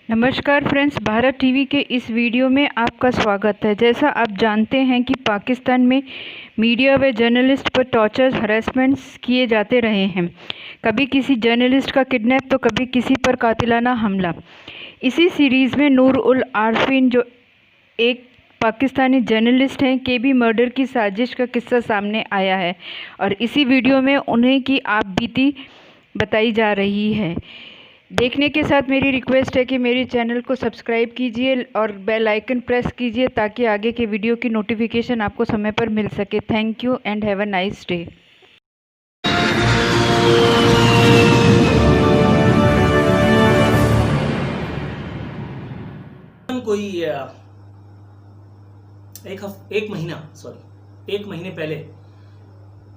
नमस्कार friends, Bharat TV के इस वीडियो में आपका स्वागत है। जैसा आप जानते हैं कि पाकिस्तान में मीडिया व जर्नलिस्ट पर टॉर्चर हरासमेंट्स किए जाते रहे हैं। कभी किसी जर्नलिस्ट का किडनैप तो कभी किसी पर कातिलाना हमला। इसी सीरीज़ में नूर उल आरफीन, जो एक पाकिस्तानी जर्नलिस्ट हैं, के भी मर्डर की साजिश का किस्सा सामने आया है और इसी वीडियो में उन्हें की आप बीती बताई जा रही है। देखने के साथ मेरी रिक्वेस्ट है कि मेरे चैनल को सब्सक्राइब कीजिए और बेल आइकन प्रेस कीजिए ताकि आगे के वीडियो की नोटिफिकेशन आपको समय पर मिल सके। Thank you and have a nice day. कोई एक महीने पहले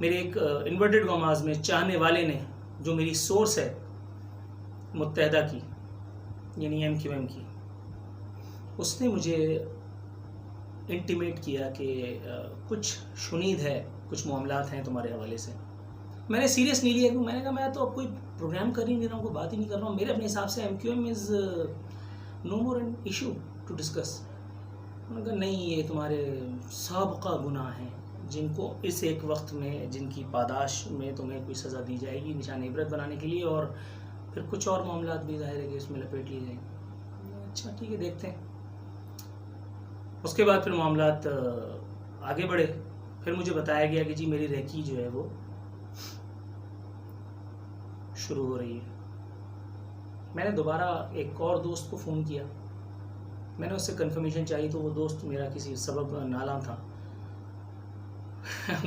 मेरे एक इन्वर्टेड कॉमास में चाहने वाले ने, जो मेरी सोर्स है मुत्तहदा की यानी MQM की, उसने मुझे इंटीमेट किया कि कुछ शुनीद है, कुछ मामलात हैं तुम्हारे हवाले से। मैंने सीरियस नहीं लिया क्योंकि मैंने कहा मैं तो अब कोई प्रोग्राम कर ही नहीं रहा हूँ, कोई बात ही नहीं कर रहा हूँ। मेरे अपने हिसाब से MQM is no more an issue to discuss. मैंने कहा नहीं, ये तुम्हारे साबका गुनाह हैं जिनको इस एक वक्त में, जिनकी पादाश में तुम्हें कोई सज़ा दी जाएगी निशान इबरत बनाने के लिए, और फिर कुछ और मामलात भी ज़ाहिर है कि इसमें लपेट लिए जाएंगे। अच्छा ठीक है, देखते हैं। उसके बाद फिर मामलात आगे बढ़े। फिर मुझे बताया गया कि जी मेरी रेकी जो है वो शुरू हो रही है। मैंने दोबारा एक और दोस्त को फ़ोन किया, मैंने उससे कंफर्मेशन चाहिए, तो वो दोस्त मेरा किसी सबब नाला था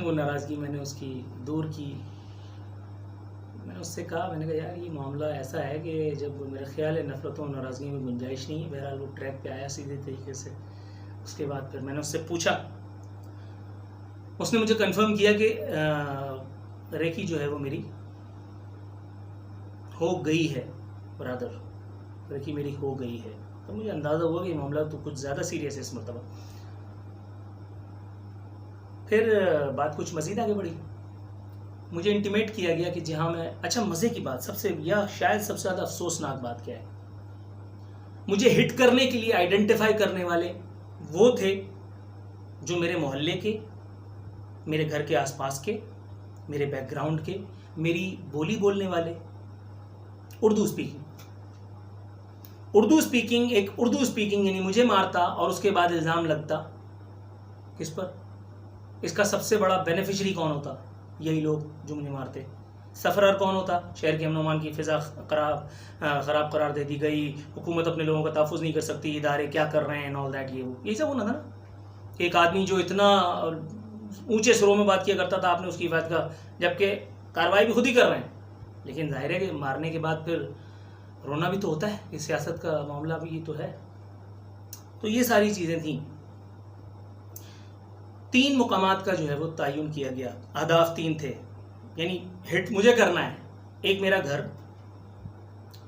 वो नाराज़गी मैंने उसकी दूर की। मैंने उससे कहा, मैंने कहा यार ये मामला ऐसा है कि जब मेरा ख्याल है नफ़रतों और नाराज़गी में गुंजाइश नहीं है। बहरहाल वो ट्रैक पे आया सीधे तरीके से। उसके बाद फिर मैंने उससे पूछा, उसने मुझे कंफर्म किया कि रेकी जो है वो मेरी हो गई है। ब्रदर, रेकी मेरी हो गई है। तो मुझे अंदाज़ा हुआ कि मामला तो कुछ ज़्यादा सीरियस है इस मरतबा। फिर बात कुछ मज़ीद आगे बढ़ी। मुझे इंटीमेट किया गया कि जहाँ मैं, अच्छा मज़े की बात सबसे, या शायद सबसे ज़्यादा अफसोसनाक बात क्या है, मुझे हिट करने के लिए आइडेंटिफाई करने वाले वो थे जो मेरे मोहल्ले के, मेरे घर के आसपास के, मेरे बैकग्राउंड के, मेरी बोली बोलने वाले, उर्दू स्पीकिंग यानी मुझे मारता और उसके बाद इल्ज़ाम लगता किस पर। इसका सबसे बड़ा बेनिफिशरी कौन होता? यही लोग जो मुझे मारते। सफ़रर कौन होता? शहर के अमन अमान की फ़िज़ा ख़राब करार दे दी गई, हुकूमत अपने लोगों का तहफ़्फ़ुज़ नहीं कर सकती, इदारे क्या कर रहे हैं, एंड ऑल दैट, यही सब होना था ना। एक आदमी जो इतना ऊंचे सुरों में बात किया करता था, आपने उसकी हिफाजत का, जबकि कार्रवाई भी खुद ही कर रहे हैं। लेकिन जाहिर है कि मारने के बाद फिर रोना भी तो होता है कि सियासत का मामला भी तो है। तो ये सारी चीज़ें थीं। 3 मुकामात का जो है वो तयन किया गया। अहदाफ 3 थे, यानी हिट मुझे करना है। एक मेरा घर,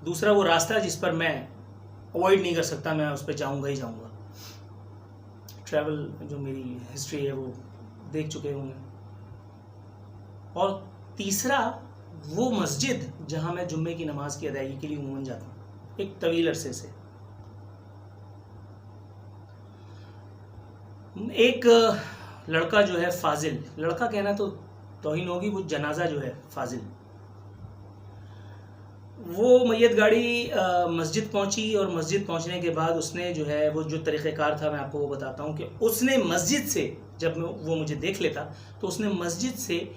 दूसरा वो रास्ता जिस पर मैं अवॉइड नहीं कर सकता, मैं उस पर जाऊँगा ही जाऊँगा। ट्रैवल जो मेरी हिस्ट्री है वो देख चुके होंगे। और तीसरा वो मस्जिद जहाँ मैं जुम्मे की नमाज की अदायगी के लिए उमूमन जाता हूँ, एक तवील अरसे से। एक लड़का जो है फाजिल, लड़का कहना तो तौहीन होगी, वो जनाजा जो है फाजिल, वो मैयत गाड़ी मस्जिद पहुंची और मस्जिद पहुंचने के बाद उसने जो है वो जो तरीक़ेकार था मैं आपको वो बताता हूं कि उसने मस्जिद से, जब वो मुझे देख लेता तो उसने मस्जिद से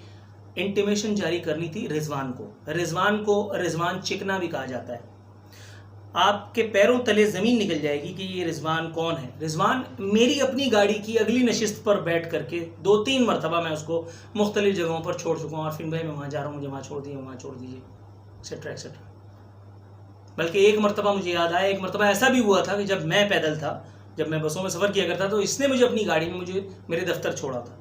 इंटीमेशन जारी करनी थी रिजवान को। रिजवान चिकना भी कहा जाता है। आपके पैरों तले ज़मीन निकल जाएगी कि ये रिजवान कौन है। रिजवान मेरी अपनी गाड़ी की अगली नशिस्त पर बैठ करके 2-3 मरतबा मैं उसको मुख्तलिफ जगहों पर छोड़ चुका हूँ, और फिर भाई मैं वहाँ जा रहा हूँ, मुझे वहाँ छोड़ दीजिए, वहाँ छोड़ दीजिए, एक्सेट्रा एक्सेट्रा। बल्कि एक मरतबा मुझे याद आया, एक मरतबा ऐसा भी हुआ था कि जब मैं पैदल था, जब मैं बसों में सफ़र किया करता, तो इसने मुझे अपनी गाड़ी में मुझे मेरे दफ्तर छोड़ा था।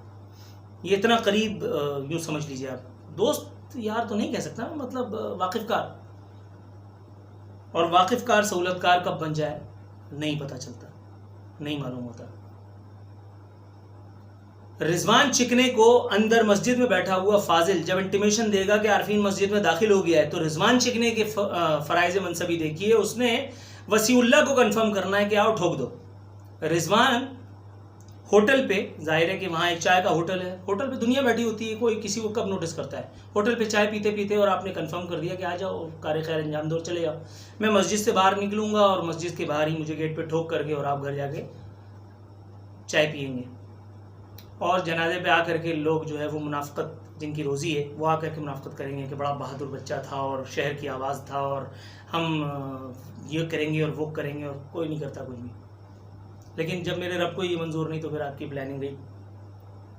ये इतना करीब, यूँ समझ लीजिए आप, दोस्त यार तो नहीं कह सकता, मतलब वाकिफ़कार। और वाकिफ़कार सहूलतकार कब बन जाए नहीं पता चलता, नहीं मालूम होता। रिजवान चिकने को अंदर मस्जिद में बैठा हुआ फाजिल जब इंटीमेशन देगा कि आरफीन मस्जिद में दाखिल हो गया है, तो रिजवान चिकने के फ़राइज़ मनसबी देखिए। उसने वसीउल्लाह को कंफर्म करना है कि आओ ठोक दो। रिजवान होटल पे, जाहिर है कि वहाँ एक चाय का होटल है, होटल पे दुनिया बैठी होती है, कोई किसी को कब नोटिस करता है। होटल पे चाय पीते पीते और आपने कंफर्म कर दिया कि आ जाओ, कार खैर अंजाम दो, चले जाओ। मैं मस्जिद से बाहर निकलूँगा और मस्जिद के बाहर ही मुझे गेट पे ठोक करके और आप घर जाके चाय पियेंगे। और जनाजे पे आकर के लोग जो है वो मुनाफ़क़त, जिनकी रोज़ी है, वो आकर के मुनाफ़क़त करेंगे कि बड़ा बहादुर बच्चा था और शहर की आवाज़ था और हम ये करेंगे और वो करेंगे, और कोई नहीं करता कुछ भी। लेकिन जब मेरे रब को ये मंजूर नहीं तो फिर आपकी प्लानिंग गई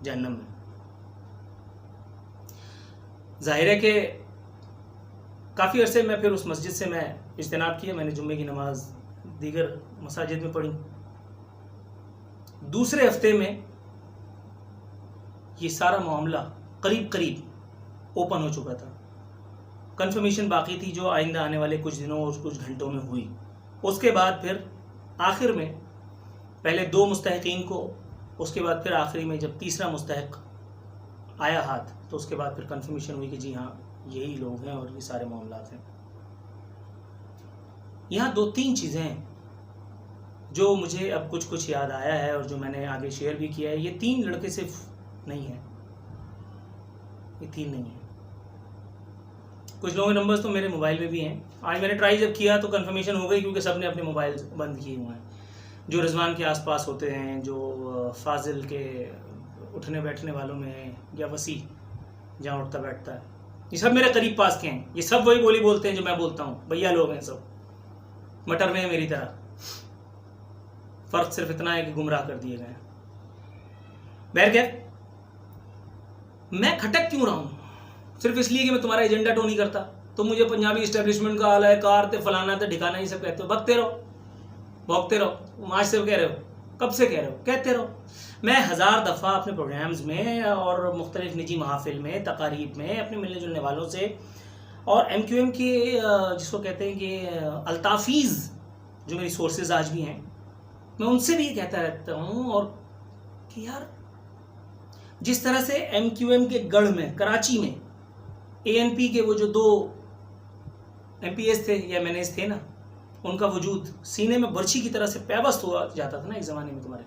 जहन्नम में। जाहिर है कि काफ़ी अरसे में फिर उस मस्जिद से मैं इज्तिनाब किया। मैंने जुम्मे की नमाज दीगर मसाजिद में पढ़ी। दूसरे हफ्ते में ये सारा मामला करीब करीब ओपन हो चुका था। कंफर्मेशन बाकी थी जो आइंदा आने वाले कुछ दिनों और कुछ घंटों में हुई। उसके बाद फिर आखिर में पहले 2 मुस्तहिकीन को, उसके बाद फिर आखिरी में जब तीसरा मुस्तहिक आया हाथ, तो उसके बाद फिर कंफर्मेशन हुई कि जी हाँ यही लोग हैं और ये सारे मामलात हैं। यहाँ 2-3 चीज़ें हैं जो मुझे अब कुछ कुछ याद आया है और जो मैंने आगे शेयर भी किया है। ये 3 लड़के सिर्फ नहीं हैं, ये 3 नहीं हैं। कुछ लोगों के नंबर्स तो मेरे मोबाइल में भी हैं। आज मैंने ट्राई जब किया तो कंफर्मेशन हो गई, क्योंकि सब ने अपने मोबाइल बंद किए हुए हैं। जो रिजवान के आसपास होते हैं, जो फाजिल के उठने बैठने वालों में हैं, या वसी जहाँ उठता बैठता है, ये सब मेरे करीब पास के हैं। ये सब वही बोली बोलते हैं जो मैं बोलता हूँ। भैया लोग हैं सब, मटर में है मेरी तरह। फ़र्क सिर्फ इतना है कि गुमराह कर दिए गए हैं। बहरकैफ मैं खटक क्यों रहा हूँ? सिर्फ इसलिए कि मैं तुम्हारा एजेंडा टो नहीं करता। तो मुझे पंजाबी इस्टेब्लिशमेंट का आला है, कार थे, फलाना थे, ठिकाना, ये सब कहते हो। भगते रहो, भोगते रहो। आज से कह रहे हो, कब से कह रहे हो, कहते रहो। मैं 1000 दफ़ा अपने प्रोग्राम्स में और मुख्तलिफ निजी महाफिल में, तकारीब में अपने मिलने जुलने वालों से और MQM के जिसको कहते हैं कि अल्ताफ़ीज़ जो मेरी सोर्सेज आज भी हैं, मैं उनसे भी ये कहता रहता हूँ। और कि यार जिस तरह से MQM के गढ़ में, कराची में ANP के वो जो 2 MPs थे या MNAs थे ना, उनका वजूद सीने में बर्छी की तरह से पैबस्त हुआ जाता था ना एक ज़माने में तुम्हारे।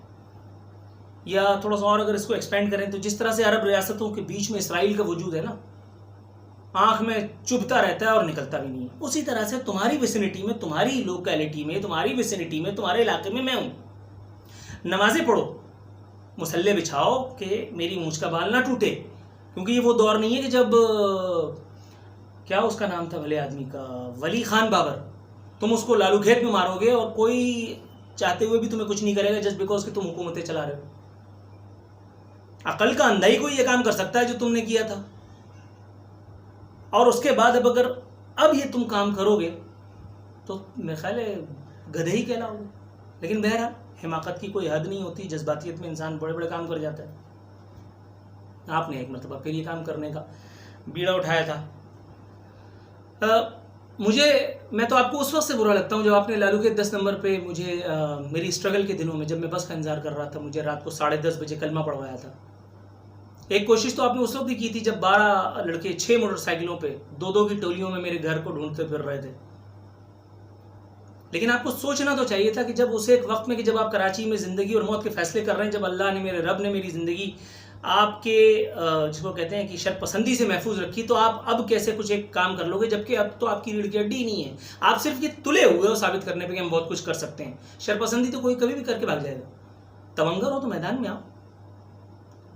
या थोड़ा सा और अगर इसको एक्सपेंड करें तो जिस तरह से अरब रियासतों के बीच में इसराइल का वजूद है ना, आँख में चुभता रहता है और निकलता भी नहीं है, उसी तरह से तुम्हारी विसिनिटी में, तुम्हारी लोकेलिटी में, तुम्हारी विसिनिटी में, तुम्हारे इलाके में मैं हूँ। नमाज़ें पढ़ो, मुसल्ले बिछाओ कि मेरी मूंछ का बाल ना टूटे, क्योंकि ये वो दौर नहीं है कि जब क्या उसका नाम था भले आदमी का, वली खान बाबर, तुम उसको लालू खेत में मारोगे और कोई चाहते हुए भी तुम्हें कुछ नहीं करेगा जस्ट बिकॉज कि तुम हुकूमतें चला रहे हो। अकल का अंधा ही कोई ये काम कर सकता है जो तुमने किया था। और उसके बाद अब ये तुम काम करोगे तो मेरे ख्याल है गधे ही कहलाओगे। लेकिन बहरहाल हिमाकत की कोई हद नहीं होती, जज्बातियत में इंसान बड़े बड़े काम कर जाता है। आपने एक मरतबा फिर ये काम करने का बीड़ा उठाया था। मैं तो आपको उस वक्त से बुरा लगता हूँ जब आपने लालू के 10 नंबर पे मुझे मेरी स्ट्रगल के दिनों में, जब मैं बस का इंतजार कर रहा था, मुझे रात को 10:30 बजे कलमा पढ़वाया था। एक कोशिश तो आपने उस वक्त भी की थी जब 12 लड़के 6 मोटरसाइकिलों पे 2-2 की टोलियों में मेरे घर को ढूंढते फिर रहे थे। लेकिन आपको सोचना तो चाहिए था कि जब उस एक वक्त में कि जब आप कराची में ज़िंदगी और मौत के फैसले कर रहे हैं, जब अल्लाह ने, मेरे रब ने मेरी ज़िंदगी आपके जिसको कहते हैं कि शर्पसंदी से महफूज रखी, तो आप अब कैसे कुछ एक काम कर लोगे, जबकि अब तो आपकी रीढ़ की हड्डी नहीं है। आप सिर्फ ये तुले हुए हो साबित करने पे कि हम बहुत कुछ कर सकते हैं। शर्पसंदी तो कोई कभी भी करके भाग जाएगा। तवंगर हो तो मैदान में आओ,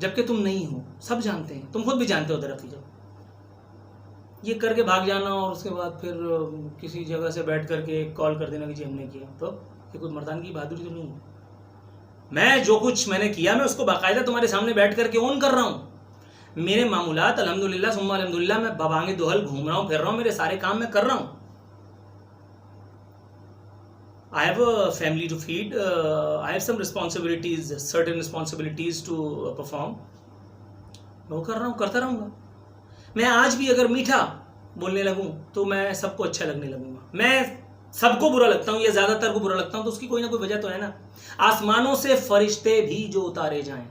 जबकि तुम नहीं हो, सब जानते हैं, तुम खुद भी जानते हो दरअसल। जब ये करके भाग जाना और उसके बाद फिर किसी जगह से बैठ करके कॉल कर देना कि जी हमने किया, तो ये कोई मर्दान की बहादुरी तो नहीं है। मैं जो कुछ मैंने किया मैं उसको बाकायदा तुम्हारे सामने बैठ करके ऑन कर रहा हूँ। मेरे मामूलात अल्हम्दुलिल्लाह सुम्मा अल्हम्दुलिल्लाह, मैं बबांगे दोहल घूम रहा हूँ, फिर रहा हूँ, मेरे सारे काम मैं कर रहा हूँ। I have a family to feed, I have some responsibilities, certain responsibilities to perform. मैं वो कर रहा हूँ, करता रहूँगा। मैं आज भी अगर मीठा बोलने लगूँ तो मैं सबको अच्छा लगने लगूँगा। मैं सबको बुरा लगता हूँ या ज़्यादातर को बुरा लगता हूँ तो उसकी कोई ना कोई वजह तो है ना। आसमानों से फरिश्ते भी जो उतारे जाएं,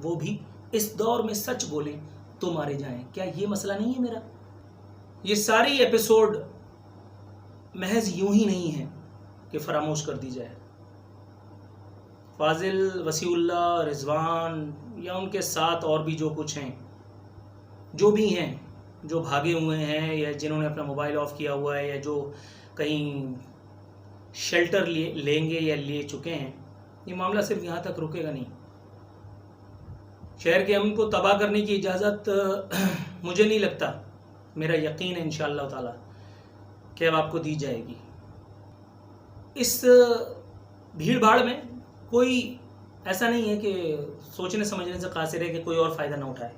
वो भी इस दौर में सच बोलें तो मारे जाएं। क्या ये मसला नहीं है मेरा? ये सारी एपिसोड महज यूं ही नहीं है, कि फरामोश कर दी जाए। फाजिल, वसीउल्लाह, रिजवान या उनके साथ और भी जो कुछ हैं, जो भी हैं, जो भागे हुए हैं या जिन्होंने अपना मोबाइल ऑफ़ किया हुआ है या जो कहीं शेल्टर लेंगे या ले चुके हैं, ये मामला सिर्फ यहाँ तक रुकेगा नहीं। शहर के अमन को तबाह करने की इजाज़त मुझे नहीं लगता, मेरा यकीन है इंशाअल्लाह ताला कि अब आपको दी जाएगी। इस भीड़ भाड़ में कोई ऐसा नहीं है कि सोचने समझने से कासिर है कि कोई और फ़ायदा ना उठाए।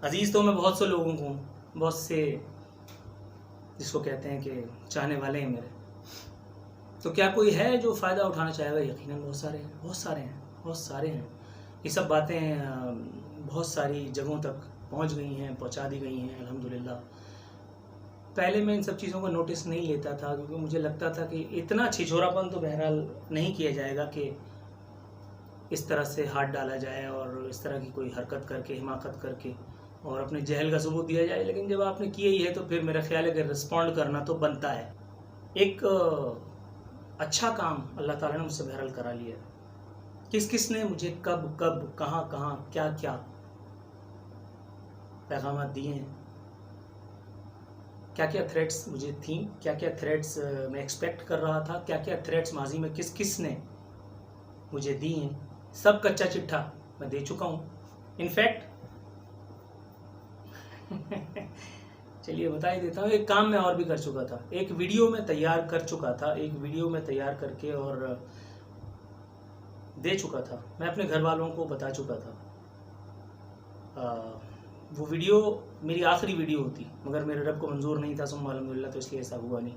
अजीज़ तो मैं बहुत से लोगों को, बहुत से जिसको कहते हैं कि चाहने वाले हैं मेरे, तो क्या कोई है जो फ़ायदा उठाना चाहेगा? यकीनन बहुत सारे हैं, बहुत सारे हैं, बहुत सारे हैं। ये सब बातें बहुत सारी जगहों तक पहुंच गई हैं, पहुंचा दी गई हैं अल्हम्दुलिल्लाह। पहले मैं इन सब चीज़ों को नोटिस नहीं लेता था क्योंकि मुझे लगता था कि इतना छिछोरापन तो बहरहाल नहीं किया जाएगा कि इस तरह से हाथ डाला जाए और इस तरह की कोई हरकत करके, हिमाकत करके और अपने जहल का सबूत दिया जाए। लेकिन जब आपने किया ही है तो फिर मेरा ख्याल है कि रिस्पॉन्ड करना तो बनता है। एक अच्छा काम अल्लाह ताला ने मुझसे बहरहाल करा लिया। किस किस ने मुझे कब कब कहाँ कहाँ क्या क्या पैगाम दिए हैं, क्या क्या थ्रेट्स मुझे थी, क्या क्या थ्रेट्स मैं एक्सपेक्ट कर रहा था, क्या क्या थ्रेट्स माजी में किस किस ने मुझे दी हैं, सब कच्चा चिट्ठा मैं दे चुका हूँ। इनफैक्ट चलिए बता ही देता हूँ, एक काम मैं और भी कर चुका था। एक वीडियो में तैयार कर चुका था, एक वीडियो में तैयार करके और दे चुका था। मैं अपने घर वालों को बता चुका था। वो वीडियो मेरी आखिरी वीडियो होती, मगर मेरे रब को मंजूर नहीं था सुम्मा अल्हम्दुलिल्लाह, तो इसलिए ऐसा हुआ नहीं।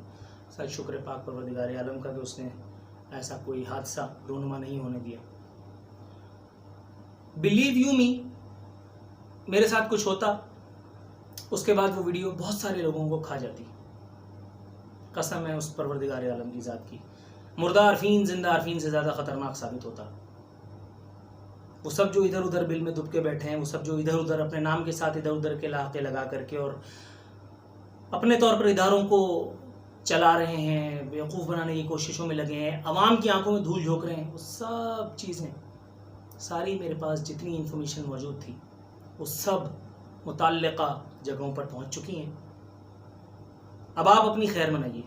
सच शुक्र पाक परवरदिगार आलम का कि उसने ऐसा कोई हादसा रोनुमा नहीं होने दिया। बिलीव यू मी, मेरे साथ कुछ होता, उसके बाद वो वीडियो बहुत सारे लोगों को खा जाती। कसम है उस परवरदिगार आलम की ज़ात की। मुर्दा अरफीन जिंदा अरफीन से ज़्यादा ख़तरनाक साबित होता। वो सब जो इधर उधर बिल में दुब के बैठे हैं, वो सब जो इधर उधर अपने नाम के साथ इधर उधर के लाके लगा करके और अपने तौर पर इदारों को चला रहे हैं, बेवकूफ़ बनाने की कोशिशों में लगे हैं, आवाम की आंखों में धूल झोंक रहे हैं, वो सब चीज़ें सारी मेरे पास जितनी इन्फॉर्मेशन मौजूद थी वो सब मुतल्लिका जगहों पर पहुंच चुकी हैं। अब आप अपनी खैर मनाइए।